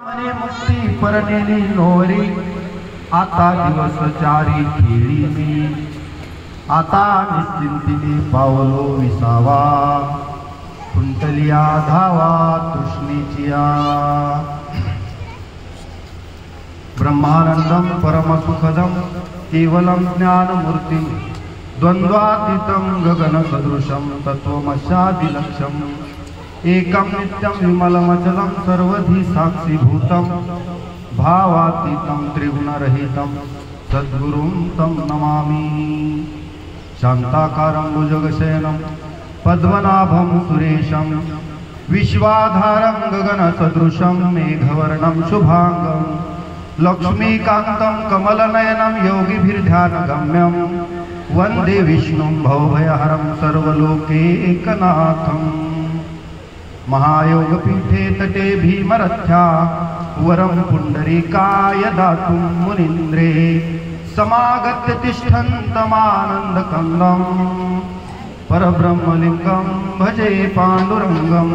आणि मुक्ती परनेली नोरी आता दिवस जारी खेळी मी आता निश्चिंतीने पावलो विसावा कुंटलिया धावा तृष्णेचिया ब्रह्मानंदम परमसुखदम केवलम ज्ञानमूर्ति द्वंद्वातीतं गगन सदृशम तत्वमस्यादिलक्ष्यम एकम नित्यं विमलमचलं सर्वधि साक्षीभूतं भावातीतं त्रिगुणरहितं सद्गुरुं तं नमामि शान्ताकारं भुजगशयनं पद्मनाभं सुरेशं विश्वाधारं गगनसदृशं मेघवर्णं शुभांगं लक्ष्मीकान्तं कमलनयनं योगिभिर्ध्यानगम्यं वन्दे विष्णुं भवभयहरं सर्वलोकैकनाथं महायोगपीठे तटे भीमरथ्या वरं पुण्डरीकाय दातुं मुनीन्द्रे समागत्य तिष्ठन्तमानन्दकन्दं परब्रह्मलिङ्गं भजे पाण्डुरङ्गं।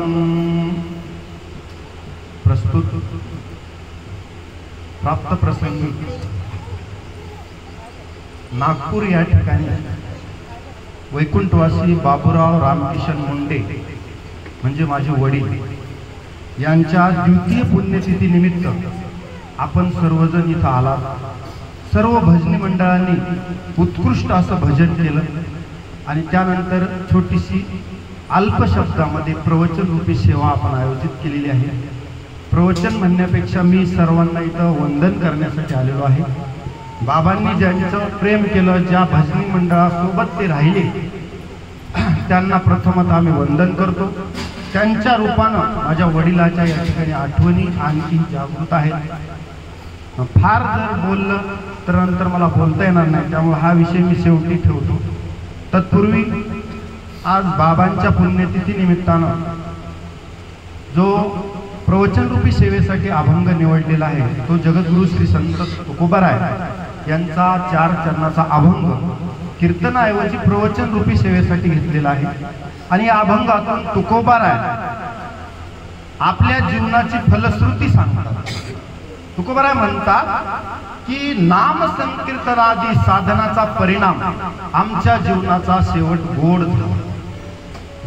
प्रस्तुत प्राप्त प्रसंगी नागपूर या ठिकाणी वैकुंठवासी बाबूराव रामकिशन मुंडे म्हणजे माझे वडील यांच्या द्वितीय पुण्यतिथी निमित्त आपण सर्वजण इथं आलात। सर्व भजनी मंडळांनी उत्कृष्ट असं भजन केलं आणि त्यानंतर छोटीशी अल्प शब्दामध्ये प्रवचन रूपी सेवा आपण आयोजित केलेली आहे। प्रवचन म्हणण्यापेक्षा मी सर्वांना इथं वंदन करण्यासाठी आलेलो आहे। बाबांनी ज्यांचं प्रेम केलं, ज्या भजनी मंडळासोबत ते राहिले, त्यांना प्रथमतः आम्ही वंदन करतो। त्यांच्या रूपानं माझ्या वडिलाच्या या ठिकाणी आठवणी आणखी जागृत आहेत। फार जर बोललं तर नंतर मला बोलता येणार नाही, त्यामुळे हा विषय मी शेवटी ठेवतो। तत्पूर्वी आज बाबांच्या पुण्यतिथी निमित्तानं जो प्रवचन रूपी सेवेसाठी अभंग निवडलेला आहे तो जगद्गुरु श्री संत तुकोबाराय यांचा 4 चरणाचा अभंग कीर्तनाऐवजी प्रवचन रूपी सेवेसाठी घेतलेला आहे। आणि या अभंगातून तुकोबाराय आपल्या जीवनाची फलश्रुती सांगतात। तुकोबाराय म्हणतात की नाम संकीर्तनादी साधनाचा परिणाम आमच्या जीवनाचा शेवट गोड झाला।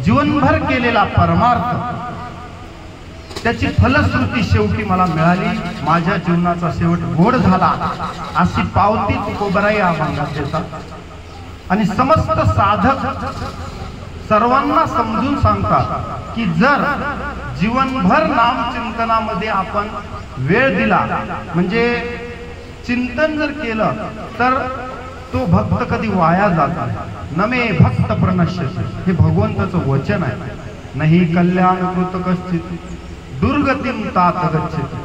जीवनभर केलेला परमार्थ त्याची फलश्रुती शेवटी मला मिळाली, माझ्या जीवनाचा शेवट गोड झाला अशी पावती तुकोबाराय या अभंगात देतात। आणि समस्त साधक सर्वांना समजून सांगतात की जर जीवनभर नाम चिंतनामध्ये आपण वेळ दिला, म्हणजे चिंतन जर केलं तर तो भक्त कधी वाया जात नाही। नमे भक्त प्रणश्यते हे भगवंताचं वचन आहे। नाही कल्याण कृत कश्चित दुर्गतीम तात गच्छति।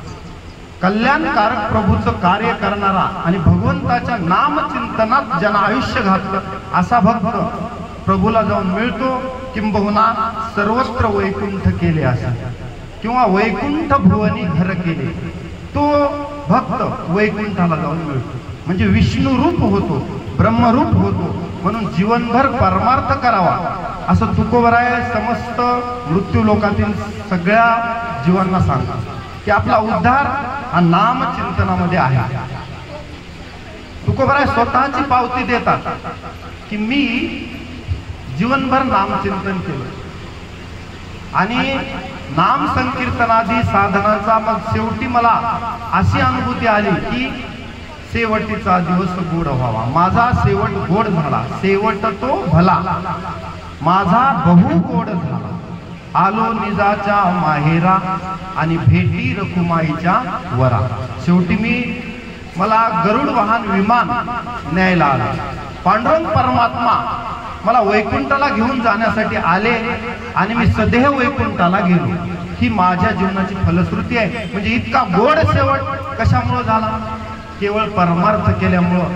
कल्याणकारक प्रभूचं कार्य करणारा आणि भगवंताच्या नामचिंतनात ज्यानं आयुष्य घातलं असा भक्त प्रभूला जाऊन मिळतो, किंबहुना सर्वत्र वैकुंठ केले असे किंवा वैकुंठ भुवनी घर केले, तो भक्त वैकुंठाला जाऊन मिळतो, म्हणजे विष्णू रूप होतो, ब्रह्मरूप होतो। म्हणून जीवनभर परमार्थ करावा असं तुकोबाराय समस्त मृत्यू लोकातील सगळ्या जीवांना सांगतात की आपला उद्धार हा नाम चिंतनामध्ये आहे। तुकोबाराय स्वतःची पावती देतात की मी जीवनभर नामचिंतन केलं आणि नाम संकीर्तनादी साधनाचा मग शेवटी मला अशी अनुभूती आली की शेवटीचा दिवस गोड व्हावा। माझा शेवट गोड झाला, शेवट तो भला माझा बहु गोड झाला। आलो निजाच्या माहेरा आणि भेटी रखुमाईच्या वरा। शेवटी मला गरुड वाहन विमान न्यायला आला। पांडुरंग परमात्मा मला वैकुंठाला घेऊन जाण्यासाठी आले आणि मी सदैव वैकुंठाला गेलो। ही माझ्या जीवनाची फलश्रुती आहे। म्हणजे इतका गोड शेवट कशामुळे झाला? केवळ परमार्थ केल्यामुळं।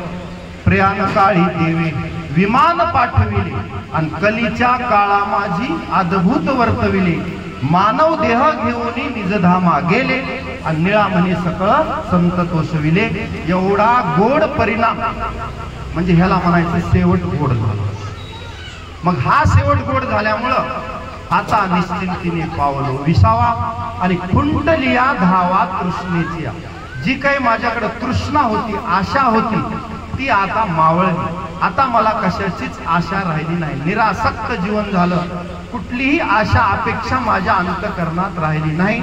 प्रयाण काळी देवे विमान पाठविले आणि कलीच्या काळा माझी अद्भुत वर्तविले। मानव देह घेऊन निजधामा गेले आणि निळामणी सकळ संत तोषविले। एवढा गोड परिणाम म्हणजे ह्याला म्हणायचं शेवट गोड झाला। मग हा शेवट गोड झाल्यामुळं आता निश्चिंतीने पावलो विसावा आणि खुंटलिया धावा तृष्णेची. जी काही माझ्याकडे तृष्णा होती, आशा होती, ती आता मावळली. आता मला कशाचीच आशा राहिली नाही. निरासक्त जीवन झालं. कुठलीही आशा अपेक्षा माझ्या अंतःकरणात राहिली नाही.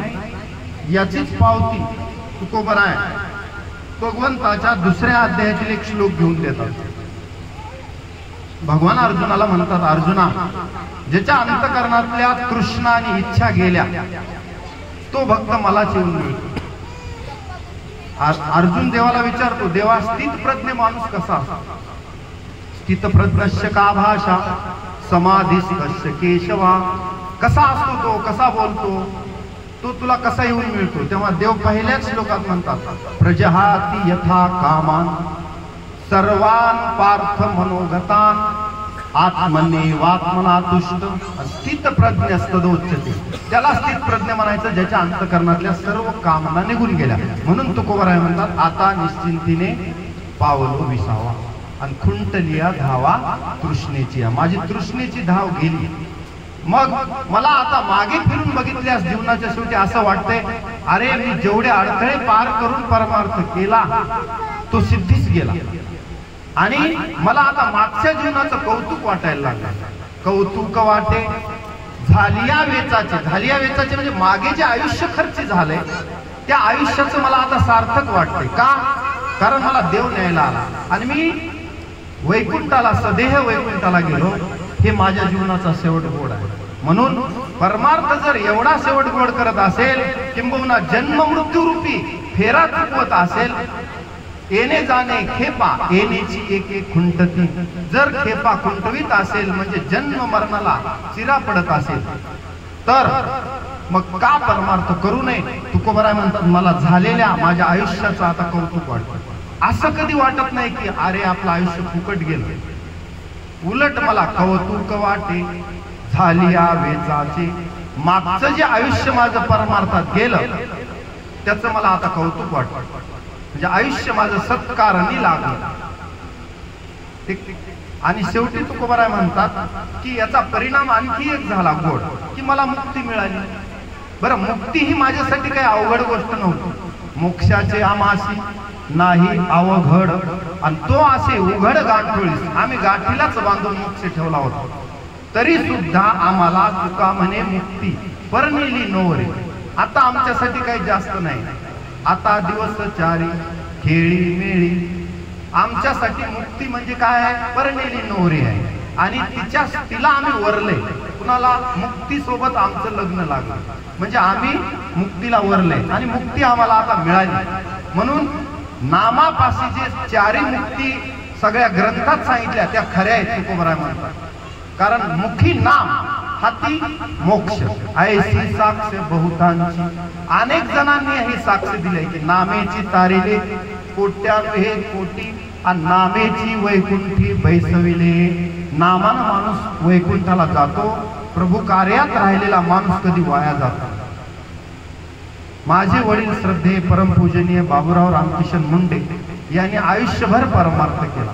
याचीच पावती तुकोबराय भगवंताच्या दुसऱ्या अध्यायातील एक श्लोक घेऊन देतात. भगवान अर्जुनाला म्हणतात, अर्जुना, ज्याच्या अंतःकरणातल्या तृष्णा आणि इच्छा गेल्या तो भक्त मलाच येऊन मिळतो. अर्जुन देवाला विचारतो, देवा स्थित प्रज्ञ माणूस कसा असतो? स्थित प्रज्ञस्य का भाषा समाधिस्थस्य केशवा. कसा असतो तो, कसा बोलतो, तो तुला कसा येऊन मिळतो? तेव्हा देव पहिल्याच श्लोकात म्हणतात, प्रजहाती यथा कामान सर्वान पार्थ मनोगतान आत्मनेवात्मना तुष्ट स्थित प्रज्ञस्तदोच्यते. त्याला स्थित प्रज्ञ म्हणायचं ज्याच्या अंतःकरणातल्या सर्व कामना निघून गेल्या. म्हणून तुकोबराय म्हणतात, आता निश्चिंतीने पावलो विसावा आणि खुंटलिया धावा तृष्णेची. माझी तृष्णेची धाव गेली. मग मला आता मागे फिरून बघितल्यास जीवनाच्या शेवटी असं वाटतंय, अरे मी जेवढे अडथळे पार करून परमार्थ केला तो सिद्धीच गेला. आणि मला आता मागच्या जीवनाचं कौतुक वाटायला लागलं. कौतुक वाटे झालिया वेचाचे. झालिया वेचाचे म्हणजे मागे जे आयुष्य खर्च झालंय त्या आयुष्याचं मला आता सार्थक वाटतंय. का? कारण मला देव न्यायला आला आणि मी वैकुंठाला, सदेह वैकुंठाला गेलो. हे माझ्या जीवनाचा शेवट गोड आहे. म्हणून परमार्थ जर एवढा शेवट गोड करत असेल, किंबहुना जन्म मृत्यू रूपी फेरा चुकवत असेल, येणे जाणे खेपा येण्याची एक एक खुंटती. जर खेपा खुंटवीत असेल म्हणजे जन्म मरणाला चिरा पडत असेल, तर मग का परमार्थ करू नये? तुकोबराय म्हणतात, मला झालेल्या माझ्या आयुष्याचं आता कौतुक वाटतं. असं कधी वाटत नाही की अरे आपलं आयुष्य फुकट गेलं. उलट मला कौतुक वाटे झालिया वेचाचे. मागचं जे आयुष्य माझं परमार्थात गेलं त्याचं मला आता कौतुक वाटतं. म्हणजे आयुष्य माझं सत्कारणी लागलं. आणि शेवटी तुकोबराय म्हणतात की याचा परिणाम आणखी एक झाला गोड, की मला मुक्ती मिळाली. बरं, मुक्ती ही माझ्यासाठी काही अवघड गोष्ट नव्हती. मोक्षाचे आमासी नाही अवघड, आणि तो असे उघड गाठोळीस आम्ही गाठीलाच बांधून मोक्ष ठेवला होता. तरी सुद्धा आम्हाला तुका म्हणे मुक्ती परनेली नोरे. आता आमच्यासाठी काही जास्त नाही. आता दिवस चारी खेळी मेळी. आमच्यासाठी मुक्ती म्हणजे काय आहे? परनेली नोरी आहे. आणि तिला आम्ही वरले. कुणाला? मुक्ती सोबत आमचं लग्न लागलं. म्हणजे आम्ही मुक्तीला वरले आणि मुक्ती आम्हाला आता मिळाली. म्हणून नामापाशी जे चारी मुक्ती सगळ्या ग्रंथात सांगितल्या त्या खऱ्या आहेत तुकोबराय म्हणतात. कारण मुखी नाम हाती मोक्ष. ऐसी साक्ष बहुतांची. अनेक जणांनी ही साक्ष दिली की नामेची तारिले कोट्यानुहे कोटी आणि नामेची वैकुंठी बैसविले. नामानं माणूस वैकुंठाला जातो. प्रभू कार्यात राहिलेला माणूस कधी वाया जातो. माझे वडील श्रद्धेय परमपूजनीय बाबूराव रामकिशन मुंडे यांनी आयुष्यभर परमार्थ केला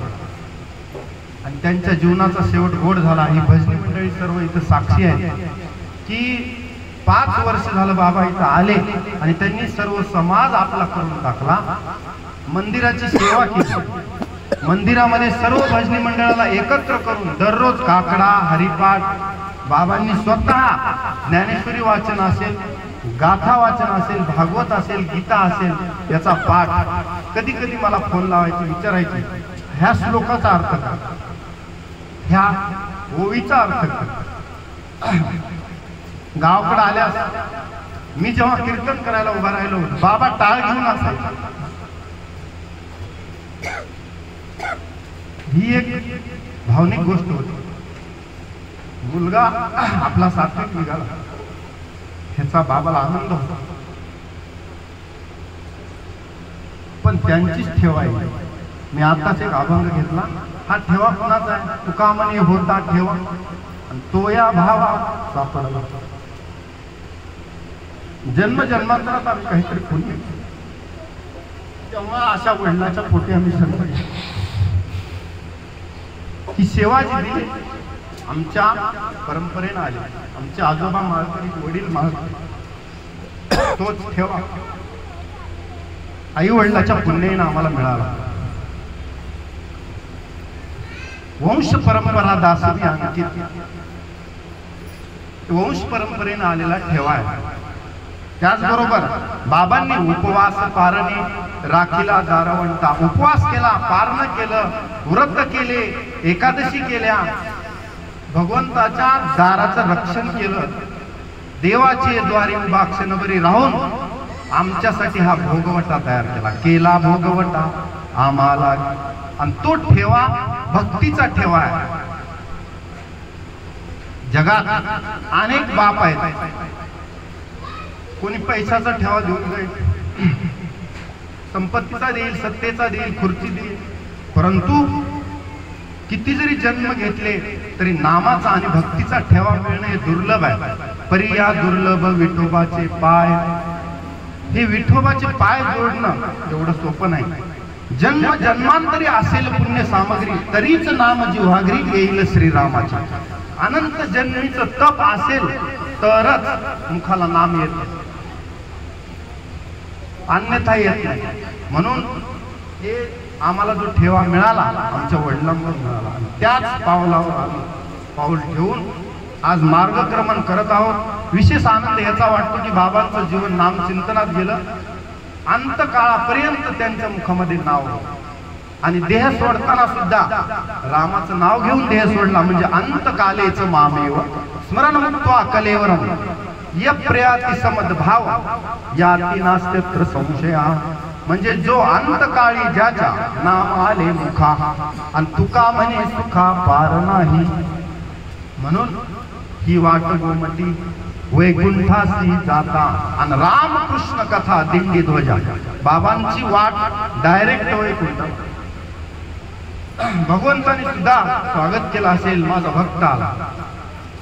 आणि त्यांच्या जीवनाचा शेवट गोड झाला. ही भजनी मंडळी सर्व इथं साक्षी आहे की 5 वर्ष झालं बाबा इथं आले आणि त्यांनी सर्व समाज आपला करून टाकला. मंदिराची सेवा केली. मंदिरामध्ये सर्व भजनी मंडळाला एकत्र करून दररोज काकडा हरिपाठ बाबांनी स्वतः ज्ञानेश्वरी वाचन असेल, गाथा वाचन असेल, भागवत असेल, गीता असेल याचा पाठ. कधी कधी मला फोन लावायचे, विचारायचे ह्या श्लोकाचा अर्थ काय, ह्या ओवीचा अर्थ काय. गावाकडे आल्यास मी जेव्हा कीर्तन करायला उभा राहिलो, बाबा टाळ घेऊन असायचे. ही एक भावनिक गोष्ट होती. मुलगा आपला सात्विक निघाला, ह्याचा बाबाला आनंद होता. पण त्यांचीच ठेवा आहे. मी आताच एक अभंग घेतला. हा ठेवा कुणाचा आहे? तुका म्हणे होता ठेवा आणि तो या भावा सापडला. जन्म जन्मांतरात आम्ही काहीतरी पुण्य, तेव्हा अशा वडिलाच्या पोटी आम्ही संत ही सेवा जी दिली आमच्या परंपरेनं आले. आमचे आजोबा माळकरी, वडील माळकरी, तोच ठेवा आई वडिलाच्या पुण्याने आम्हाला मिळाला. वंश परंपरा दासवी अंकित, वंश परंपरेनं आलेला ठेवा आहे. त्याचबरोबर बाबांनी उपवास पारणे, राखीला दारवंता, उपवास केला, पारण केलं, व्रत केले, एकादशी केल्या, भगवंताच्या दाराचं रक्षण केलं, देवाचे द्वारी उभा क्षणभरी राहून आमच्यासाठी हा भोगवटा तयार केला भोगवटा आम्हाला. आणि तो ठेवा भक्तीचा ठेवा आहे. जगात अनेक बाप आहेत, कोणी पैशाचा ठेवा देऊन जाईल, संपत्तीचा देईल, सत्तेचा देईल, खुर्ची देईल, परंतु किती जरी जन्म घेतले तरी नामाचा आणि भक्तीचा ठेवा मिळणे हे दुर्लभ आहे. परिया दुर्लभ विठोबाचे पाय. हे विठोबाचे पाय जोडणं एवढं सोपं नाही. जन्म जन्मांतरी असेल पुण्य सामग्री, तरीच नाम जिव्हागरी येईल श्रीरामाचे. अनंत जन्मीचं तप असेल तरच मुखाला नाम येत, अन्यथा येत नाही. म्हणून हे आम्हाला जो ठेवा मिळाला आमच्या वडिलांवर मिळाला, त्याच पावलावर आम्ही पाऊल ठेवून आज मार्गक्रमण करत आहोत. विशेष आनंद याचा वाटतो की बाबांचं जीवन नामचिंतनात गेलं, अंतकाळापर्यंत त्यांच्या मुखामध्ये नाव, आणि देह सोडताना सुद्धा रामाचं नाव घेऊन देह सोडला. म्हणजे अंतकालेचं मामेव स्मरण मुक्त्वा कलेवरम यप्रियाति समद्भाव याति नास्त्यत्र संशया. म्हणजे जो अंतकाळी ज्याच्या नाम आले मुखा, आणि तुका म्हणे सुखा पार नाही. म्हणून ही वाट गोमती वैकुंठासी जाता, आणि रामकृष्ण कथा दिंडी ध्वजा. बाबांची वाट डायरेक्ट वैकुंठ. भगवंताने सुद्धा स्वागत केलं असेल, माझा भक्त आला.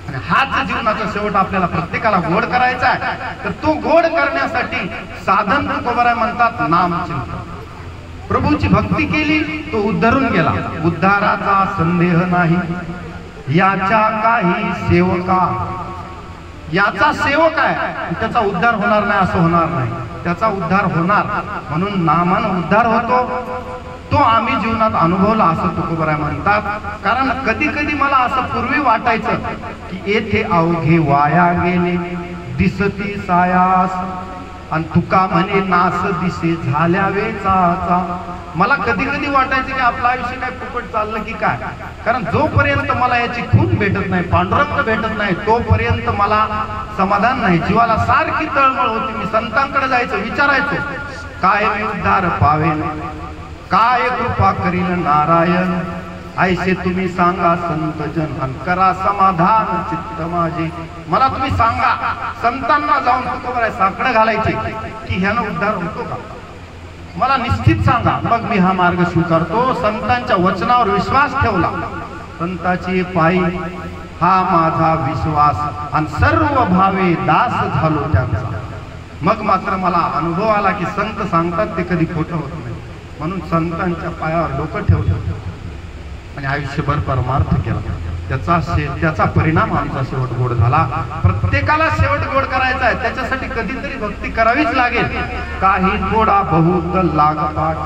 आणि हाच जीवनाचा शेवट आपल्याला प्रत्येकाला गोड करायचा आहे. तर तो गोड करण्यासाठी साधन तुकोबाराय म्हणतात नामचिंतन. प्रभूची भक्ती केली तो उद्धरून गेला, उद्धाराचा संदेह नाही. याच्या काही सेवका, याचा सेवक आहे, त्याचा उद्धार होणार नाही असं होणार नाही, त्याचा उद्धार होणार. म्हणून नामानं उद्धार होतो, तो आम्ही जीवनात अनुभवला असं तुकोबाराय म्हणतात. कारण कधी कधी मला असं पूर्वी वाटायचं की येथे अवघे वाया गेले दिसती सायास, आणि तुका म्हणे नास दिसे झाल्या वेचाचा. मला कधी कधी वाटायचं की आपलं आयुष्य काय फुकट चाललं की काय. कारण जोपर्यंत मला याची खून भेटत नाही, पांडुरंग भेटत नाही, तोपर्यंत मला समाधान नाही. जीवाला सारखी तळमळ होती. मी संतांकडे जायचो, विचारायचो काय मी उद्धार पावेन, काय कृपा करील नारायण. ऐसे तुम्ही सांगा संतजन, आणि करा समाधान चित्त माझे. मला तुम्ही सांगा, संतांना जाऊन तुकोबाराय साकडं घालायचे की ह्यानं उद्धार होतो का, मला निश्चित सांगा, मग मी हा मार्ग स्वीकारतो. संतांच्या वचनावर विश्वास ठेवला, संताची पायी हा माझा विश्वास, आणि सर्व भावे दास झालो त्यांचा. मग मात्र मला अनुभव आला की संत सांगतात ते कधी खोटं होत नाही. म्हणून संतांच्या पायावर डोकं ठेवलं आणि आयुष्यभर परमार्थ केला. त्याचा परिणाम आमचा शेवट गोड झाला. प्रत्येकाला शेवट गोड करायचा आहे, त्याच्यासाठी कधीतरी भक्ती करावीच लागेल. काही गोडा बहुत लागपाट,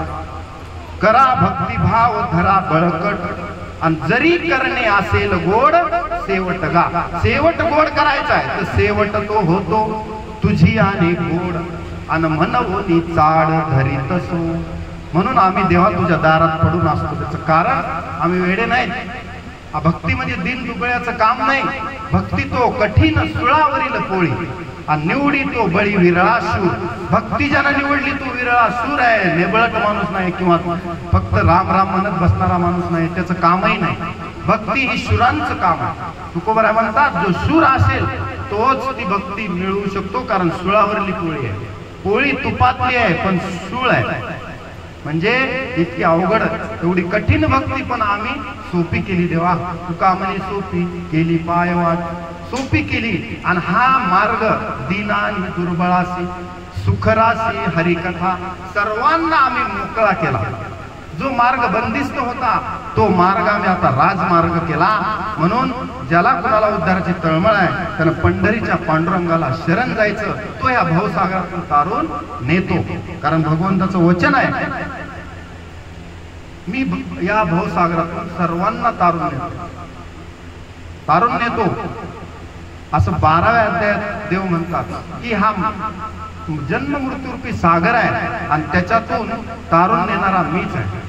करा भक्ती भाव धरा बळकट, आणि जरी करणे असेल गोड शेवट गा. शेवट गोड करायचा आहे तर शेवट तो होतो तुझी आणि गोड, आणि मनवोनी चाड धरीत असो. म्हणून आम्ही देवा तुझ्या दारात पडून असतो. त्याचं कारण आम्ही वेडे नाहीत. भक्ती म्हणजे दिन दुबळ्याचं काम नाही. भक्ती तो कठीण सुळावरील पोळी, आणि निवडी तो बळी विरळा शूर. भक्ती ज्यानं निवडली तो विरळा शूर आहे, नेबळट माणूस नाही, किंवा फक्त राम राम म्हणत बसणारा माणूस नाही, त्याचं कामही नाही. भक्ती ही शूरांचं काम आहे. तुकोबाराय म्हणतात जो शूर असेल तोच ती भक्ती मिळवू शकतो. कारण सुळावरली पोळी आहे, पोळी तुपातली आहे पण शूळ आहे. म्हणजे इतकी अवघड एवढी कठीण भक्ती पण आम्ही सोपी केली देवा. तुका म्हणे सोपी केली पायवाट, सोपी केली. आणि हा मार्ग दीनानी दुर्बळासी सुखरासी हरिकथा सर्वांना आम्ही मोकळा केला. जो मार्ग बंदिस्त होता तो मार्ग आम्ही आता राजमार्ग केला. म्हणून ज्याला कुणाला उद्धाराची तळमळ आहे त्यानं पंढरीच्या पांडुरंगाला शरण जायचं. तो या भवसागरातून तारून नेतो. कारण भगवंताचं वचन आहे, मी या भवसागरातून सर्वांना तारून नेतो. असं 12व्या अध्यायात देव म्हणतात की हा जन्म मृत्यूरूपी सागर आहे आणि त्याच्यातून तारून नेणारा मीच आहे.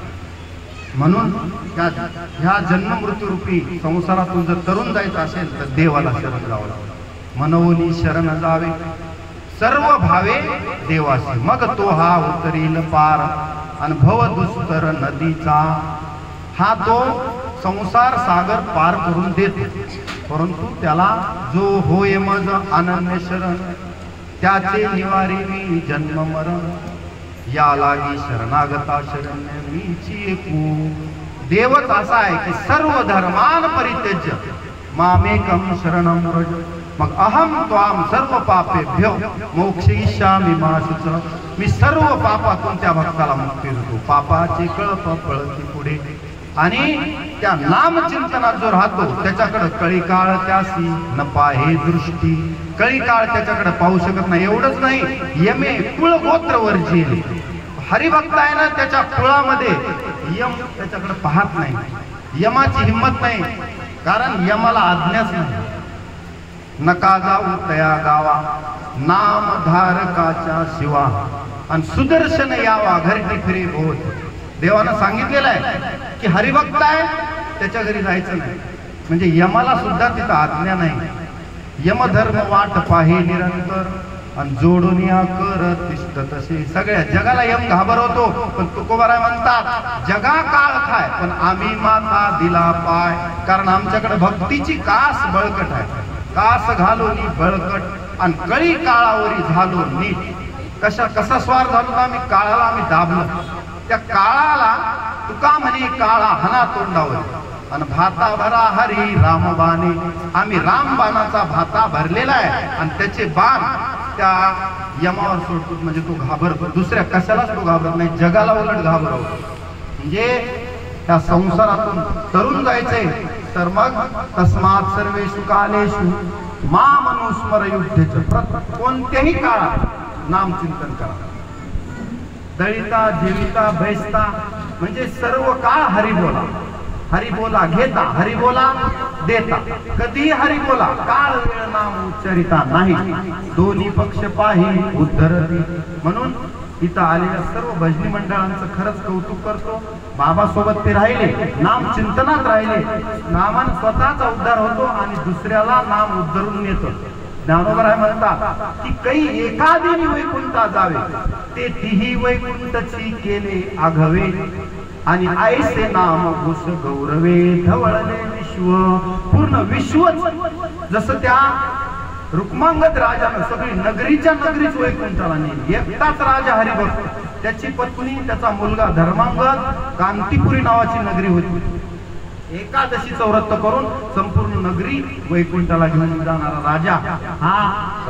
म्हणून ह्या जन्म मृत्यूरूपी संसारातून जर तरुण जायचं असेल तर देवाला शरण जावं लागतं. मनोनी शरण जावे सर्व भावे देवासी, मग तो हा उतरील पार अनुभव दुस्तर नदीचा. हा तो संसार सागर पार करून देतो. परंतु त्याला जो होय मज अनन्य शरण त्याचे निवारी मी जन्म मरण. या लागी शरणागता शरण्य मीची एकू. देवच असा आहे की सर्व धर्मान परित्यज्य मामेकम शरणं व्रज. मग अहम त्वाम सर्व पापेभ्यो मोक्षयिष्यामि मा शुच. मी सर्व पापातून त्या भक्ताला मुक्ती देतो. पापाचे कळप पळती पुढे आणि त्या नामचिंतनात जो राहतो त्याच्याकडे कळी काळ त्यासी न पाहे दृष्टी. कळी काळ त्याच्याकडे पाहू शकत नाही. एवढंच नाही, यमे कुळ गोत्र वर्जील. हरिभक्त आहे ना, त्याच्या कुळामध्ये यम त्याच्याकडे पाहत नाही. यमाची हिंमत नाही, कारण यमाला आज्ञाच नाही. नका जाऊ तया गावा नामधारकाच्या शिवा आणि सुदर्शन यावा घरटी फिरे बोध. देवानं सांगितलेलं आहे की हरिभक्त आहे त्याच्या घरी जायचं नाही. म्हणजे यमाला सुद्धा तिथं आज्ञा नाही. यमधर्म वाट पाहे निरंतर आणि जोडून या कर तिष्ठ तसे. सगळ्या जगाला यम घाबरवतो, पण तुकोबाराय म्हणतात जगा काळ खाय पण आम्ही माता दिला पाय. कारण आमच्याकडे भक्तीची कास बळकट आहे. कास घालून बळकट आणि कळी काळावरी झालो नीट. कसा स्वार झालो तर आम्ही काळाला आम्ही दाबलं. त्या काळाला तुका म्हणे काळा हना तोंडावर आणि भाता भरा हरी रामबाणे. आम्ही रामबाणाचा भाता भरलेला आहे आणि त्याचे बाण त्या यमावर सोडतो. म्हणजे तो घाबरतो, दुसऱ्या कशालाच तो घाबरत नाही, जगाला उलट घाबरवतो. म्हणजे त्या संसारातून तरुण जायचंय तर मग तस्मात सर्वेषु कालेषु माम अनुस्मर युद्धेच. कोणत्याही काळात नामचिंतन करा. दळिता जीविता भैसता म्हणजे सर्व काळ हरी बोला. हरी बोला घेता, हरी बोला देता. कधी हरी बोला, काळ वेळ नाम उच्चारिता नाही. दोन्ही पक्ष पाही उद्धरती. म्हणून इथं आलेल्या सर्व भजनी मंडळांचं खरंच कौतुक करतो. बाबासोबत ते राहिले, नाम चिंतनात राहिले. नामाने स्वतःचा उद्धार होतो आणि दुसऱ्याला नाम उद्धरून नेतो. ज्ञानोबराय म्हणतात की काही एखादी वैकुंठा जावे ते तिही वैकुंठची केले आघवे आणि ऐसे नाम घुस गौरवे धवळले विश्व. पूर्ण विश्वच जसं त्या रुक्मांगद राजानं सगळी नगरीच्या नगरीच वैकुंठाला नेली. एकटाच राजा हरिभक्त, त्याची पत्नी, त्याचा मुलगा धर्मांगद. कांतीपुरी नावाची नगरी होती. एकादशीचं व्रत करून संपूर्ण नगरी वैकुंठाला घेऊन जाणारा राजा हा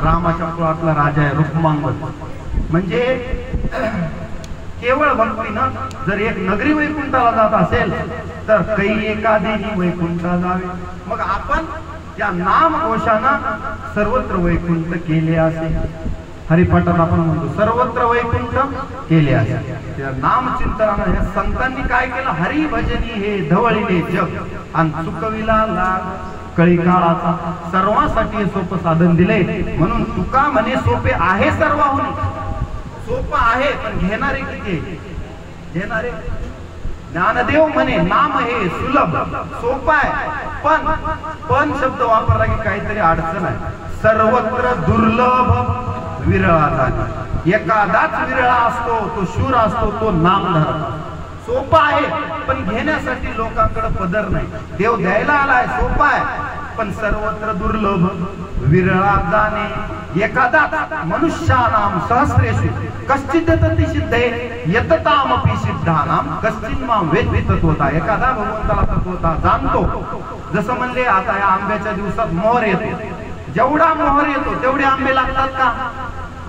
रामाच्या कुळातला राजा आहे रुक्मांगद. म्हणजे केवळ भक्तीनं जर एक नगरी वैकुंठाला जात असेल तर काही एखादी वैकुंठा जावे. मग आपण या नामघोषानं सर्वत्र वैकुंठ केले असे. हरिपाठात आपण म्हणतो सर्वत्र वैकुंठ केले असे. त्या नामचिंतनानं या संतांनी काय केलं, हरी भजनी हे धवळीले जग आणि चुकविला लाग कळी काळाचा. सर्वांसाठी हे सोपं साधन दिले. म्हणून तुका म्हणे सोपे आहे सर्वाहून. सोपं आहे पण घेणारे किती? घेणारे ज्ञानदेव म्हणे नाम हे सुलभ सोपं आहे पण शब्द वापरला की काहीतरी अडचण आहे. सर्वत्र दुर्लभ विरळा झाला. एखादाच विरळा असतो, तो शूर असतो, तो नामधारक. सोपं आहे पण घेण्यासाठी लोकांकडे पदर नाही. देव द्यायला आलाय, सोपं आहे पण सर्वत्र दुर्लभ विरळा जाणे. एखादा मनुष्यानाम सहस्रेषु कश्चित सिद्धे यततामपि सिद्धानाम कश्चिन मां वेत्ति तत्वता. एखादा भगवंताला तत्वता जाणतो. जसं म्हणले आता या आंब्याच्या दिवसात मोहर येतो. जेवढा मोहर येतो तेवढे आंबे लागतात का?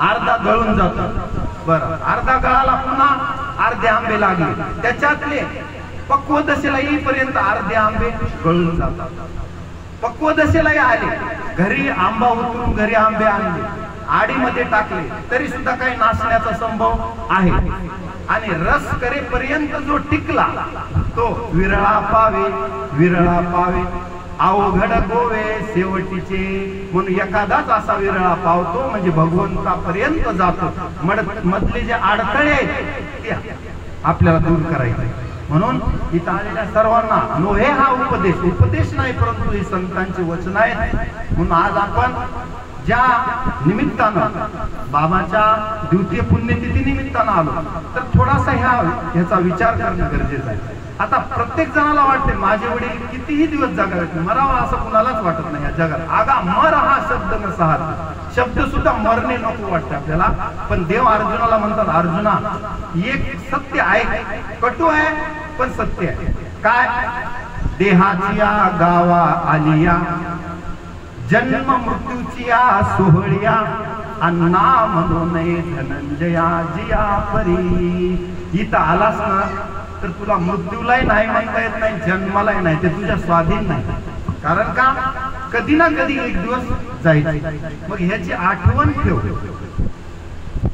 अर्धा गळून जातो. बरं, अर्धा गळाला पुन्हा अर्धे आंबे लागले, त्याच्यातले पक्व दशेला येईपर्यंत अर्धे आंबे गळून जातात. पक्व दशेलाही आले, घरी आंबा उतरून घरी आंबे आणले, आडीमध्ये टाकले, तरी सुद्धा काही नासण्याचा संभव आहे. आणि रस करेपर्यंत जो टिकला तो विरळा पावे, विरळा पावे अवघड गोवे शेवटीचे. म्हणून एखादाच असा विरळा पावतो म्हणजे भगवंतापर्यंत जातो. मधले जे अडथळे आहेत ते आपल्याला दूर करायचे. म्हणून इथं आलेल्या सर्वांना नोहे हा उपदेश नाही, परंतु हे संतांचे वचन आहेत. म्हणून आज आपण ज्या निमित्तानं बाबाच्या द्वितीय पुण्यतिथी निमित्तानं आलो, तर थोडासा ह्याचा विचार करणं गरजेचं आहे. आता प्रत्येक जणाला वाटते माझे वडील कितीही दिवस जगावेत, मरावा असं कुणालाच वाटत नाही या जगात. आगा मर हा शब्द नसहात, शब्द सुद्धा मरणे नको वाटते आपल्याला. पण देव अर्जुनाला म्हणतात, अर्जुना एक सत्य आहे, कटू आहे पण सत्य आहे. काय? देहाची गावा आलिया, जन्म मृत्यूची सोहळ्या, अन्ना म्हणून धनंजया जिया परी. इथं आलास ना तर तुला मृत्यूलाही नाही म्हणता येत नाही, जन्मालाही नाही, ते तुझ्या स्वाधीन नाही. कारण का? कधी ना कधी एक दिवस जायचं. मग ह्याची आठवण ठेव.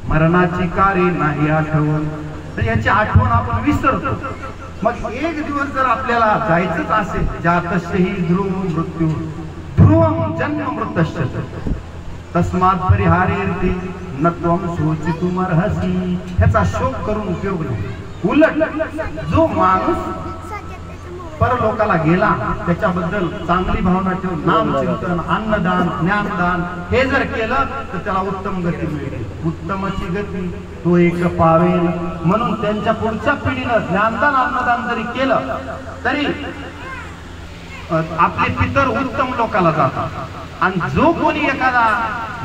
मरणाची कार्य नाही आठवण, तर ह्याची आठवण आपण विसरतो. मग एक दिवस जर आपल्याला जायचंच असेल, जातस्यहि ध्रुव मृत्यू ध्रुवम जन्म मृतश्च तस्मात् परिहारेर्ति न त्वं शोचितुमर्हसि. ह्याचा शोक करून उपयोग नाही. उलट जो माणूस परलोकाला गेला त्याच्याबद्दल चांगली भावना ठेवून नामचिंतन, अन्नदान, ज्ञानदान हे जर केलं तर त्याला उत्तम गती मिळते. उत्तमची गती तो एक पावेल. म्हणून त्यांच्या पुढच्या पिढीनं ज्ञानदान, अन्नदान जरी केलं तरी आपले पितर उत्तम लोकाला जातात. आणि जो कोणी एखादा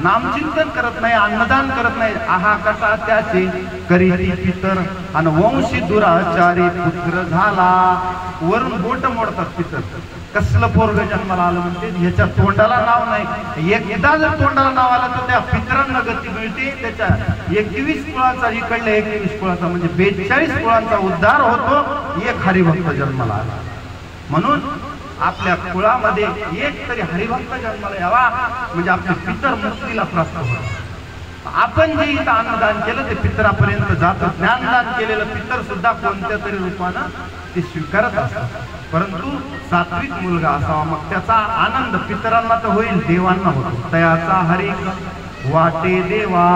नामचिंतन करत नाही, अन्नदान करत नाही, आहा कसा त्याचे करीती पितर आणि वंशी दुराचारी पुत्र झाला. वरून बोट मोडतात पितर. कसलं पोरग जन्माला आलं म्हणते, ह्याच्या तोंडाला नाव नाही. एकदा जर तोंडाला नाव आलं तर त्या पितरांना गती मिळते. त्याच्या 21 कुळाचा, इकडल्या 21 कुळाचा म्हणजे 42 कुळांचा उद्धार होतो. एक हरिभक्त जन्माला आला. म्हणून आपल्या कुळामध्ये एक तरी हरिभक्त जन्माला यावा, म्हणजे आपले पितर मुक्तीला प्राप्त होतात. आपण जे इथं अन्नदान केलं ते पितरापर्यंत जातं. ज्ञानदान केलेलं पितर सुद्धा कोणत्या तरी रूपानं ते स्वीकारत असतात. परंतु सात्विक मुलगा असावा, मग त्याचा आनंद पितरांना तर होईल, देवांना होतो. तयाचा हरिक वाटे देवा.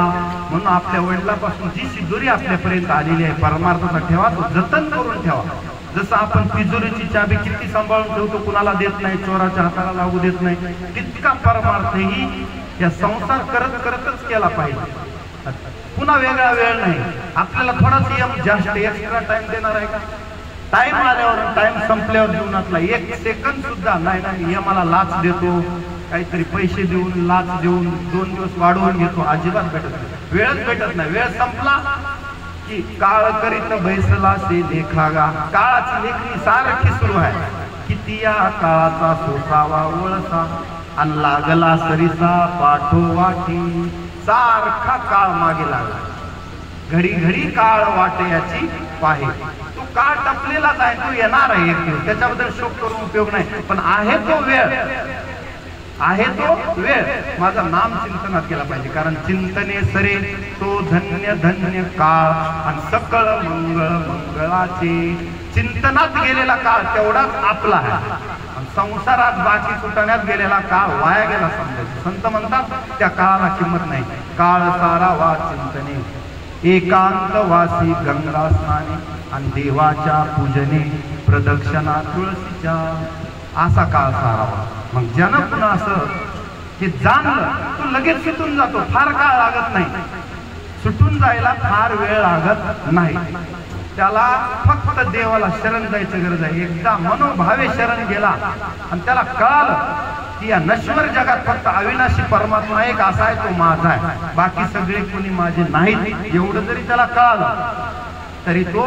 म्हणून आपल्या वडिलांपासून जी शिदोरी आपल्यापर्यंत आलेली आहे परमार्थाचा ठेवा, तो जतन करून ठेवा. जसं आपण तिजोरीची चाबी किती सांभाळून ठेवतो, कुणाला देत नाही, चोराच्या हाताला लागू देत नाही, तितका परमार्थही या संसार करत करतच केला पाहिजे. पुन्हा वेगळा वेळ नाही. आपल्याला थोडाच यम जास्त एक्स्ट्रा टाइम देणार आहे का? टाइम आल्यावर, टाइम संपल्यावर जीवनातला 1 सेकंद सुद्धा नाही. यमाला लाच देतो, काहीतरी पैसे देऊन, लाच देऊन 2 दिवस वाढवून घेतो, अजिबात भेटत नाही. वेळच भेटत नाही. वेळ संपला की काळ करीत बैसलासे लेखागा. काळाची लेखणी सारखी सुरू आहे. किती या काळाचा सोसावा वळसा, आणि लागला सरीसा पाठोवाठी. सारखा काळ मागे लागला. घडी घडी काळ वाटे याची पाहे. तो काळ टपलेलाच आहे, तो येणार आहे एक दिवस. त्याच्याबद्दल शोक करून उपयोग नाही. पण आहे तो वेळ, आहे तो वेळ माझा नाम चिंतनात केला पाहिजे. कारण चिंतने सरे तो धन्य धन्य काळ, आणि सकळ मंगळ मंगळाचे. चिंतनात गेलेला काळ तेवढाच आपला आहे. संसारात बाकी सुटण्यात गेलेला काळ वाया गेला समजायचं. संत म्हणतात त्या काळाला किंमत नाही. काळ सारा वा चिंतने, एकांत वासी गंगा स्नाने, आणि देवाच्या पूजने प्रदक्षिणा तुळशीच्या. असा काळ सारावा. मग ज्यानं पुन्हा असं हे जाणलं तो लगेच सुटून जातो. फार काळ लागत नाही. सुटून जायला फार वेळ लागत नाही. त्याला फक्त देवाला शरण जायची गरज आहे. एकदा मनोभावे शरण गेला आणि त्याला कळालं की या नश्वर जगात फक्त अविनाशी परमात्मा एक असा आहे, तो माझा आहे, बाकी सगळे कोणी माझे नाहीत, एवढं जरी त्याला कळालं तरी तो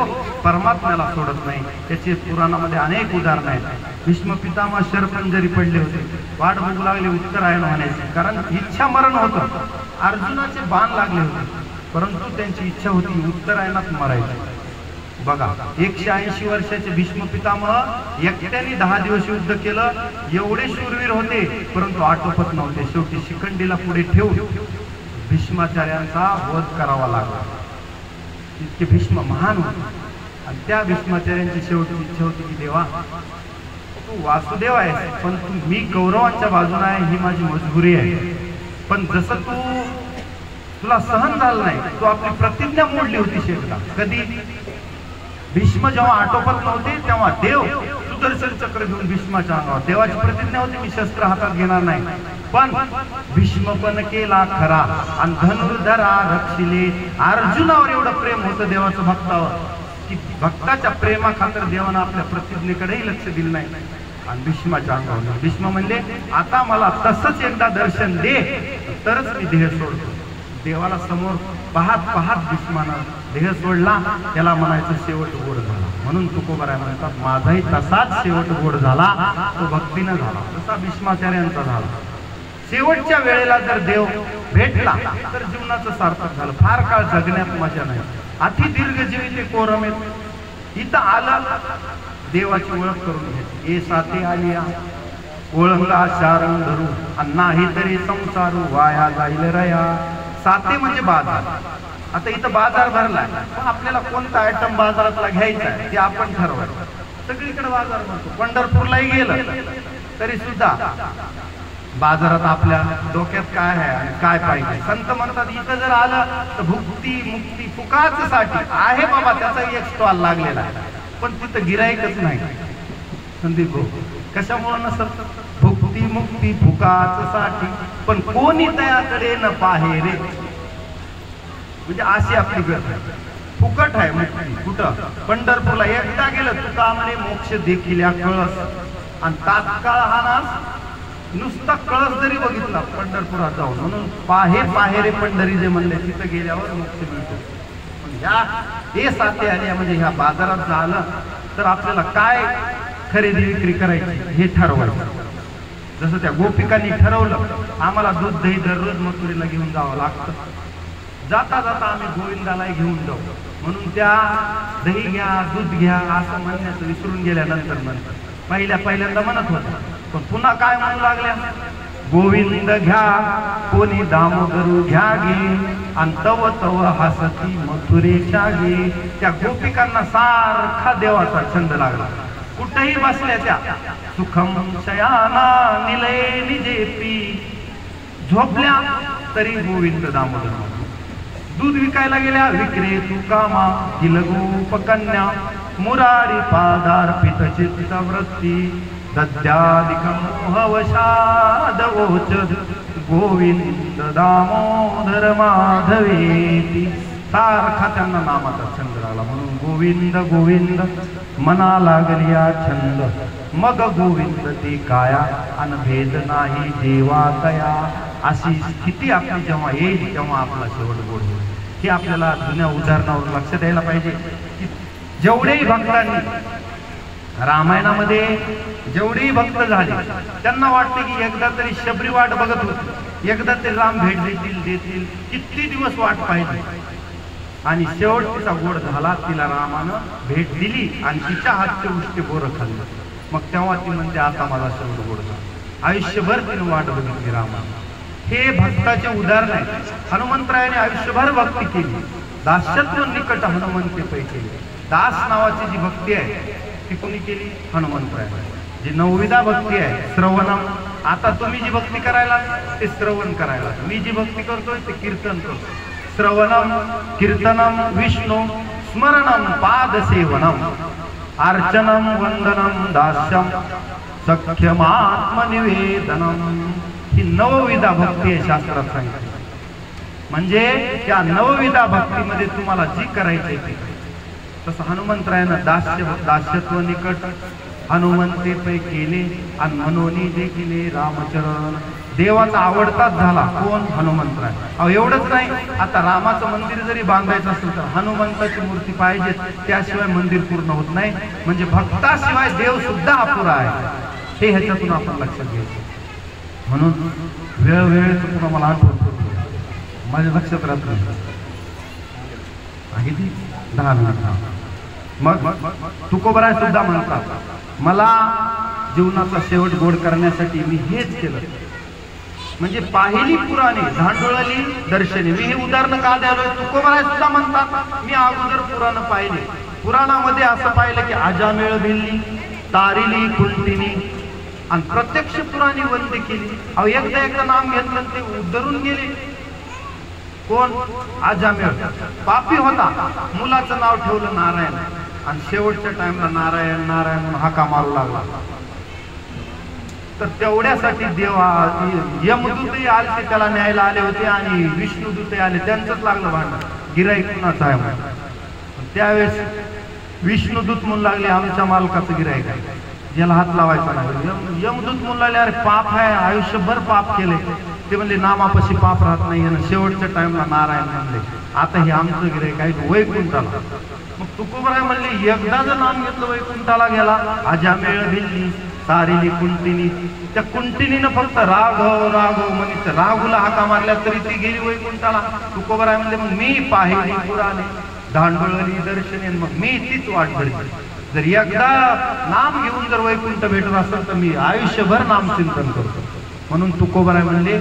परमात्म्याला सोडत नाही. त्याचे पुराणामध्ये अनेक उदाहरण आहेत. भीष्म पितामह शरपंजरी पडले होते, वाट बघू लागले उत्तरायण होण्याची, कारण इच्छा मरण होतं. अर्जुनाचे बाण लागले होते, परंतु त्यांची इच्छा होती उत्तरायणात मरायची. बघा 180 वर्षाचे भीष्म पितामह एकट्याने 10 दिवस युद्ध केलं. एवढे शूरवीर होते परंतु आटोपत नव्हते. शेवटी शिखंडीला पुढे ठेवून भीष्माचार्यांचा वध करावा लागला. इतके भीष्म महान होते. आणि त्या भीष्माचार्यांची शेवटी इच्छा होती की देवा तू वासुदेव आहेस पण मी कौरवांच्या बाजूने आहे ही माझी मजबुरी आहे. पण जसं तुला सहन झालं नाही तू आपली प्रतिज्ञा मोडली होती शेवटला. कधी? भीष्म जेव्हा आटोपत नव्हते तेव्हा देव सुदर्शन चक्र घेऊन भीष्माच्या अंगावर. देवाची प्रतिज्ञा होती मी शस्त्र हातात घेणार नाही. पण भीष्म पण केला खरा आणि धनुर्धरा रक्षिले. अर्जुनावर एवढं प्रेम होतं देवाचं भक्तावर की भक्ताच्या प्रेमा खातर देवानं आपल्या प्रतिज्ञेकडेही लक्ष दिलं नाही आणि भीष्माच्या अंगावर. भीष्म म्हणले आता मला तसंच एकदा दर्शन दे तरच मी देह सोडतो. देवाला समोर पाहत पाहत भीष्मानं देह सोडला. त्याला म्हणायचं शेवट गोड झाला. म्हणून तुकोबाराय म्हणतात माझाही तसाच शेवट गोड झाला तो भक्तीनं झाला तसा भीष्माचार्यांचा झाला. शेवटच्या वेळेला जर देव भेटला तर जीवनाचं सार्थक झालं. फार काळ जगण्यात मजा नाही. अति दीर्घ जीवी ते कोरमेत इथं आला देवाची ओळख करून घेतली. ए साथे आलिया ओळंगा शारण धरू आणि नाही तरी संसारू वाया जाईल रया. साथे म्हणजे बाजार. आता इथं बाजार भरलाय पण आपल्याला कोणता आयटम बाजारातला घ्यायचा आहे ते आपण ठरवायचं. सगळीकडे बाजार भरतो. पंढरपूरलाही गेलं तरी सुद्धा बाजारात आपल्या डोक्यात काय आहे आणि काय पाहिजे. संत म्हणतात इथं जर आलं तर भुक्ती मुक्ती फुकाचसाठी आहे बाबा. त्याचाही एक स्टॉल लागलेला आहे पण तिथं गिराईकच नाही. संदीप भाऊ कशामुळे नसत? भुक्ती मुक्ती फुकाचसाठी पण कोणी तयाकडे न पाहे रे. म्हणजे अशी आपली गरज आहे. फुकट आहे मुक्ती कुठं? पंढरपूरला एकदा गेलं तुका म्हणे मोक्ष देखील या कळस. आणि तात्काळ हा नास नुसता कळस जरी बघितला पंढरपुरात जाऊन म्हणून पाहे पाहेरे पंढरी जे म्हणले तिथं गेल्यावर मोक्ष मिळतो. पण ह्या हे साथे आले म्हणजे ह्या बाजारात झालं तर आपल्याला काय खरेदी विक्री करायची हे ठरवायचं. जसं त्या गोपिकांनी ठरवलं आम्हाला दूध दही दररोज मथुरेला घेऊन जावं लागतं. जाता जाता आम्ही गोविंदालाही घेऊन जाऊ म्हणून त्या दही घ्या दूध घ्या असं म्हणण्याचं विसरून गेल्यानंतर पहिल्यांदा म्हणत होता पण पुन्हा काय म्हणू लागल्या गोविंद घ्या कोणी दामोदरू घ्या गे आणि तव तव हसती मथुरेच्या गे. त्या गोपिकांना सारखा देवाचा छंद लागला. कुठेही बसल्या त्या सुखम शयाना निलये निजेपी झोपल्या तरी गोविंद दामोदर. दूध विकायला गेल्या विक्रे तू कामा किलगोप कन्या मुरारी पादार्पित चित्तवृत्ती दद्यादिकं हवशादवोच गोविंद दामोदर माधवेती. सारखा त्यांना नामाचा छंद लागला म्हणून गोविंद गोविंद मना लागलिया छंद. मग गोविंद ती काया अनभेद नाही देवा तया. अशी स्थिती आपली जेव्हा येईल तेव्हा आपला शेवट गोड होईल. हे आपल्याला जुन्या उदाहरणावर लक्ष द्यायला पाहिजे की जेवढेही भक्तांनी रामायणामध्ये जेवढेही भक्त झाले त्यांना वाटते की एकदा तरी शबरी वाट बघत होती. एकदा तरी राम भेट देतील किती दिवस वाट पाहिली आणि शेवट तिचा गोड झाला. तिला रामानं भेट दिली आणि तिच्या हातचे उष्टे बोरं खाल्लं. मग तेव्हा ती म्हणते आता माझा शेवट गोड झाला. आयुष्यभर तिने वाट बघितली रामानं. हे भक्ताचे उदाहरण आहे. हनुमंतरायाने आयुष्यभर भक्ती केली. दास्यत्व निकट हनुमंते पै केली. दास नावाची जी भक्ती आहे ती कोणी केली? हनुमंतरायाने. जी नवविधा भक्ती आहे श्रवणम. आता तुम्ही जी भक्ती करायला ते श्रवण करायला. मी जी भक्ती करतोय ते कीर्तन करतो. श्रवणम कीर्तनम विष्णू स्मरणम पादसेवनम अर्चनम वंदनम दास्यम सख्यमात्मनिवेदनम. ही नवविधा भक्ती आहे शास्त्रात सांगितली. म्हणजे त्या नवविधा भक्तीमध्ये तुम्हाला जी करायची ते. तसं हनुमंतरायानं दास्यत्व निकट हनुमंते पै केले आणि मनोनी जे केले रामचरण. देवाचा आवडताच झाला कोण? हनुमंतराय. अहो एवढंच नाही आता रामाचं मंदिर जरी बांधायचं असेल तर हनुमंताची मूर्ती पाहिजे त्याशिवाय मंदिर पूर्ण होत नाही. म्हणजे भक्ताशिवाय देव सुद्धा अपुरा आहे हे ह्याच्यातून आपण लक्षात घ्यायचं. म्हणून वेळोवेळेच पुन्हा मला आठवत माझ्या लक्षात राहत नाही. 10 मिनिट मग तुकोबराय सुद्धा म्हणतात, मला जीवनाचा शेवट गोड करण्यासाठी मी हेच केलं. म्हणजे पाहिली पुराणे धांडोळली दर्शने. मी हे उदाहरण का द्यालोय? तुकोबराय सुद्धा म्हणतात, मी अगोदर पुराण पाहिले. पुराणामध्ये असं पाहिलं की आजामेळ भिल्ली, तारिली कुंटिनी, आणि प्रत्यक्ष पुराणी वंदे केली. अहो एकदा नाम घेतलं ते उद्धरून गेले. कोण? आजामेळ. पापी होता, मुलाचं नाव ठेवलं नारायण, आणि शेवटच्या टाइमला नारायण नारायण म्हणून हाका मारू लागला. तर तेवढ्यासाठी देवा यमदूतही आले, त्याला न्यायला आले होते, आणि विष्णुदूतही आले, त्यांचंच लागलं भांडण, गिराईक कुणाचं आहे म्हणून. त्यावेळेस विष्णुदूत म्हणू लागले, आमच्या मालकाचं गिराईक आहे, ज्याला हात लावायचा नाही. यमदूत म्हणू लागले, अरे पाप आहे, आयुष्यभर पाप केले. ते म्हणले, नामापाशी पाप राहत नाही. आणि शेवटच्या टाइमला नारायण म्हणले, आता हे आमचं गिराईक आहे वैकुंठाला. मग तुकोबराय म्हणले, एकदा जर नाम घेतलं वैकुंठाला गेला. आजामेळ भिल्ली, तारिली कुंटिनी. त्या कुंटिनीनं फक्त राघव राघव म्हणजे राघूला हाका मारल्या तरी ती गेली वैकुंठाला. तुकोबराय म्हणले, मग मी पाहिली पुराणे धांडोळली दर्शने, मग मी तीच वाट धरली. जर एकदा नाम घेऊन जर वैकुंठ भेटत असेल तर मी आयुष्यभर नाम चिंतन करतो. म्हणून तुकोबराय म्हणले,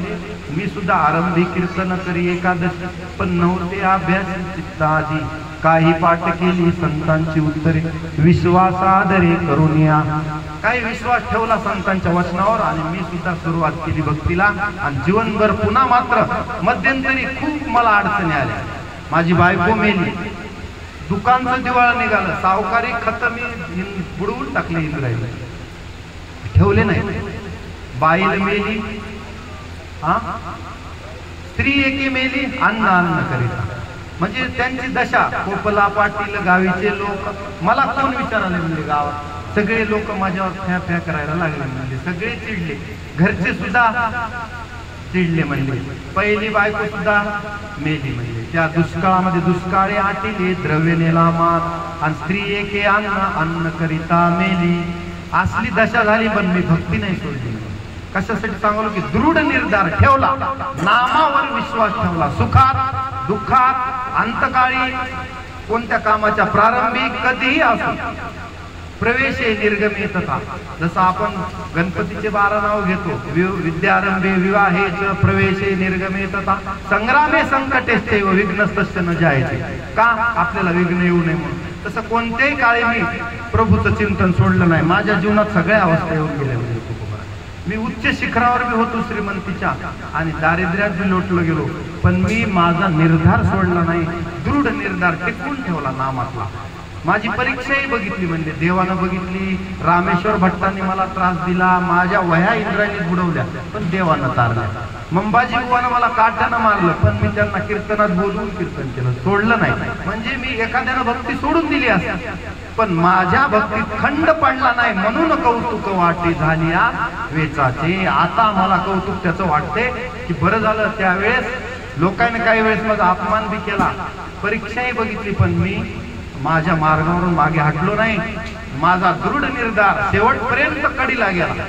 मी सुद्धा आरंभी कीर्तन करी एकादशी, पण नव्हते अभ्यास चित्तादी. काही पाठ केली संतांची उत्तरे, विश्वासादरे करून या. काही विश्वास ठेवला संतांच्या वचनावर, आणि मी सुद्धा सुरुवात केली भक्तीला. आणि जीवनभर पुन्हा मात्र मध्यंतरी खूप मला अडचणी आल्या. माझी बायको मेली, दुकानचं दिवाळ निघालं, सावकारी खत मी बुडवून टाकले, इंद्रायला ठेवले नाही. बाईल मेली, स्त्री एके मेली, अन्न अन्न करीता. म्हणजे त्यांची दशा. कोपला पाटील गावीचे लोक मला कोण विचारायला म्हणले, गावात सगळे लोक माझ्यावर फ्या फ्या करायला लागले. म्हणजे सगळे चिडले, घरचे सुद्धा चिडले. म्हणले पहिली बायको सुद्धा मेली. म्हणजे त्या दुष्काळामध्ये दुष्काळे आटिले, द्रव्य नेला मात, आणि स्त्री एके अन्न अन्न करिता मेली. असली दशा झाली, पण मी भक्ती नाही सोडली. कशासाठी सांगलो की दृढ निर्धार ठेवला, नामावर विश्वास ठेवला. सुखात दुःखात अंतकाळी कोणत्या कामाच्या प्रारंभी कधीही असो, प्रवेशे निर्गमे तथा. जसं आपण गणपतीचे 12 नाव घेतो, विद्यारंभे विवाहेच प्रवेशे निर्गमे तथा संग्रामे संकटेस्ते व विघ्नस्तस्य न जायते. का? आपल्याला विघ्न येऊ नये म्हणून. तसं कोणत्याही काळी मी प्रभूचं चिंतन सोडलं नाही. माझ्या जीवनात सगळ्या अवस्था येऊन गेल्या. मी उच्च शिखरावर बी होतो श्रीमंतीच्या, आणि दारिद्र्यात बी लोटलो गेलो, पण मी माझा निर्धार सोडला नाही. दृढ निर्धार टिकून ठेवला नामातला. माझी परीक्षाही बघितली, म्हणजे देवानं बघितली. रामेश्वर भट्टांनी मला त्रास दिला, माझ्या वह्या इंद्रायणी बुडवल्या, पण देवानं तारल्या. मंबाजी बुवानं मला काट्यानं मारलं, पण मी त्यांना कीर्तनात बोलवून कीर्तन केलं, सोडलं नाही. म्हणजे मी एखाद्यानं भक्ती सोडून दिली असते, पण माझ्या भक्तीत खंड पडला नाही, म्हणून कौतुक वाटे झाली वेचाचे. आता मला कौतुक त्याचं वाटते की बरं झालं त्यावेळेस लोकांनी काही वेळेस माझा अपमान बी केला, परीक्षाही बघितली, पण मी माझ्या मार्गावरून मागे हटलो नाही. माझा दृढ निर्धार शेवटपर्यंत कडीला गेला.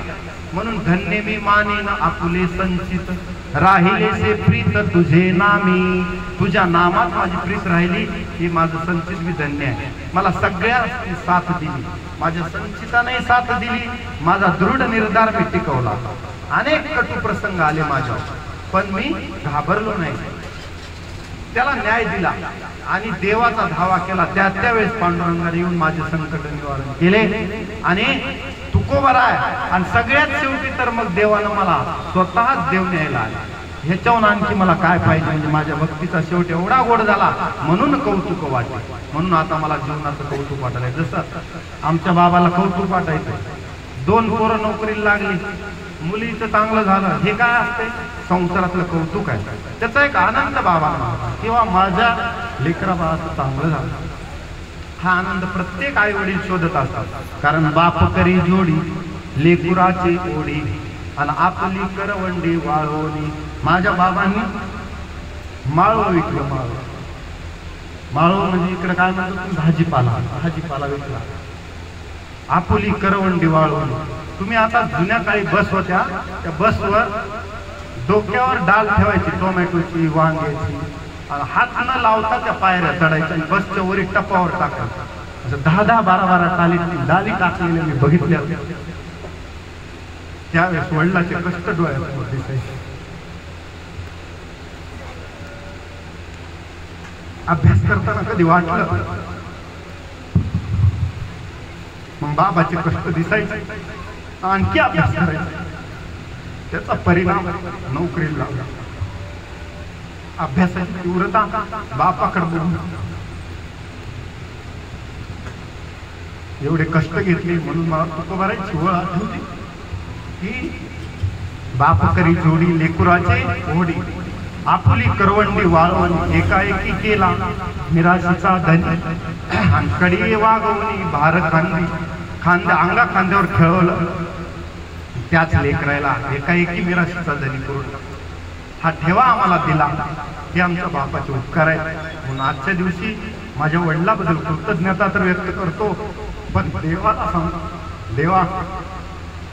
म्हणून धन्य मी मानेन आपुले संचित, राहिले से प्रीत तुझे नामी. तुझ्या नामात माझी प्रीत राहिली, हे माझं संचित मी धन्य आहे. मला सगळ्या साथ दिली, माझ्या संचिताने साथ दिली. माझा दृढ निर्धार मी टिकवला. अनेक कटू प्रसंग आले माझ्यावर, पण मी घाबरलो नाही. त्याला न्याय दिला आणि देवाचा धावा केला. त्यावेळेस पांडुरंगाने येऊन माझे संकट निवारण केले. आणि तुकोबराय, आणि सगळ्यात शेवटी तर मग देवानं मला स्वतःच देव न्यायला आला. ह्याच्याहून आणखी मला काय पाहिजे? म्हणजे माझ्या भक्तीचा शेवट एवढा गोड झाला, म्हणून कौतुक वाटले. म्हणून आता मला जीवनाचं कौतुक वाटायला. जसं आमच्या बाबाला कौतुक वाटायचं, 2 पोरं नोकरीला लागली, मुलीचं चांगलं झालं, हे काय असते? संसारातलं कौतुक आहे. त्याचा एक आनंद बाबांना, किंवा माझ्या लेकरा बाळाचं चांगलं झालं. हा आनंद प्रत्येक आई वडील शोधत असतात. कारण बाप करी जोडी लेकुराची ओढी, आणि आपली करवंडी वाळवणी. माझ्या बाबांनी माळव विकलं. माळव म्हणजे इकडे काय म्हणतो, भाजीपाला विकला. आपुली करवंडी वाळवणी. तुम्ही आता जुन्या काळी बस होत्या, त्या बसवर डोक्यावर डाल ठेवायची, टोमॅटोची, वांग्याची, हात न लावता त्या पायऱ्या चढायच्या आणि बसच्या वरी टपावर टाकायच्या. असं 10-10, 12-12 डाली टाकलेले मी बघितल्या. त्यावेळेस वडिलाचे कष्ट डोळ्यासमोर दिसायचे. अभ्यास करताना कधी वाटलं मग बाबाचे कष्ट दिसायचे, आणखी अभ्यास करायचा. त्याचा परिणाम नोकरीला लागला. अभ्यासाची तीव्रता बापाकडे बघून एवढे कष्ट घेतले म्हणून मला तुकोबाराची ओळ आठवली की बाप करी जोडी लेकुराचे ओढी, आपुली करवंडी वाळवणी एकाएकी केला निराशीचा धनी, आणि कडी वागवणी भार खांदी खांद्या अंगा खांद्यावर खेळवलं त्याच लेकरायला एकाएकी निराशीचा धनी करून हा ठेवा आम्हाला दिला. हे आमच्या बापाचे उपकार आहेत. म्हणून आजच्या दिवशी माझ्या वडिलाबद्दल कृतज्ञता तर व्यक्त करतो, पण देवाला सांगतो, देवा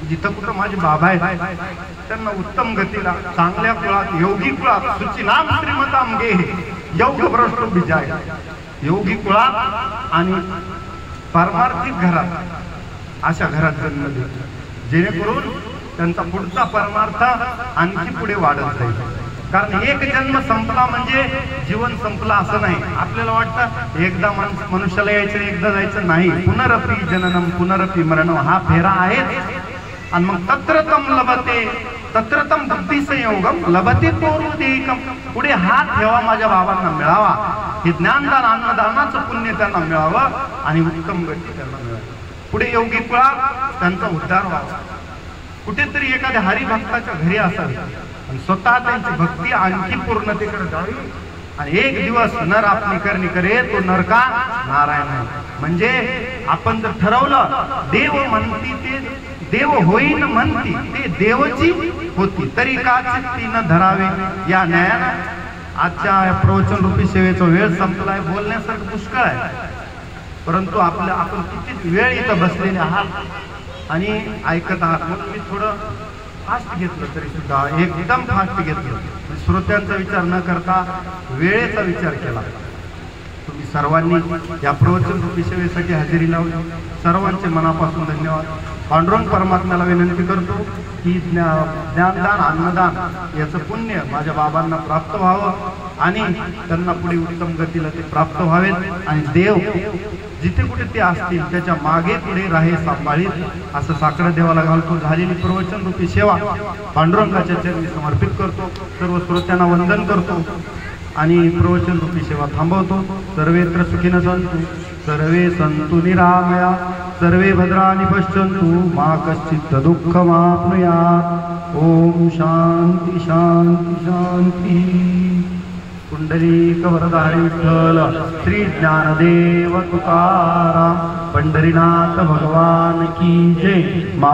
जिथं कुठं माझे बाबा आहेत त्यांना उत्तम गतीला चांगल्या कुळात योगी कुळात सुचिनाम श्रीमताम गे योग भ्रष्ट बिजाय, योगी कुळात आणि पारमार्थिक घरात अशा घरात जन्म दे, जेणेकरून त्यांचा पुढचा परमार्थ आणखी पुढे वाढत जाईल. कारण एक जन्म संपला म्हणजे जीवन संपलं असं नाही. आपल्याला वाटतं एकदा मनुष्याला यायचं एकदा जायचं नाही. पुनरपी जननम पुनरपी मरणम हा फेरा आहे. आणि मग तत्रतम लभते तत्रतम बुद्धी संयोगम लभते पौरुदेकम, पुढे हात ठेवा माझ्या बाबांना मिळावा, हे ज्ञानदान अन्नदानाचं पुण्य त्यांना मिळावं आणि उत्तम गती त्यांना मिळावी. पुढे योगी कुळात त्यांचा उद्धार व्हावा, कुठेतरी एखाद्या हरिभक्ताच्या घरी असावी आणि स्वतः त्यांची भक्ती आणखी पूर्णतेकडे जावी. आणि एक दिवस नर आपली करणी करे तो नरका नारायण आहे. म्हणजे आपण जर ठरवलं देव म्हणती ते देव होईन म्हणती ते देवची होती तरी का चित्ती न धरावे या न्यायानं. आजच्या प्रवचन रूपी सेवेचा वेळ संपलाय. बोलण्यासारखं पुष्कळ आहे, परंतु आपण किती वेळ इथं बसलेले आहात आणि ऐकत आहात. म्हणून मी थोडं फास्ट घेतलं तरी सुद्धा एकदम फास्ट घेतलं. श्रोत्यांचा विचार न करता वेळेचा विचार केला. तुम्ही सर्वांनी या प्रवचन रूपी सेवेसाठी हजेरी लावली. सर्वांचे मनापासून धन्यवाद. पांडुरंग परमात्म्याला विनंती करतो की ज्ञानदान अन्नदान याचं पुण्य माझ्या बाबांना प्राप्त व्हावं आणि त्यांना पुढे उत्तम गतीला ते प्राप्त व्हावेत. आणि देव जिथे कुठे ते असतील त्याच्या मागे पुढे राहे सांभाळीत असं साकडं देवाला घालतो. झालेली प्रवचन रूपी सेवा पांडुरंगाच्या चरणी समर्पित करतो. सर्व श्रोत्यांना वंदन करतो आणि प्रवचन रूपी सेवा थांबवतो. सर्वेत्र सुखिनः सन्तु सर्वे सन्तु निरामया सर्वे भद्राणि पश्यन्तु मा कश्चित् दुःखमाप्नुयात्. ओम शांती शांती शांती. पुंडलीक वरदारी विठ्ठल श्री ज्ञानदेव तुकाराम पंढरीनाथ भगवान की जय.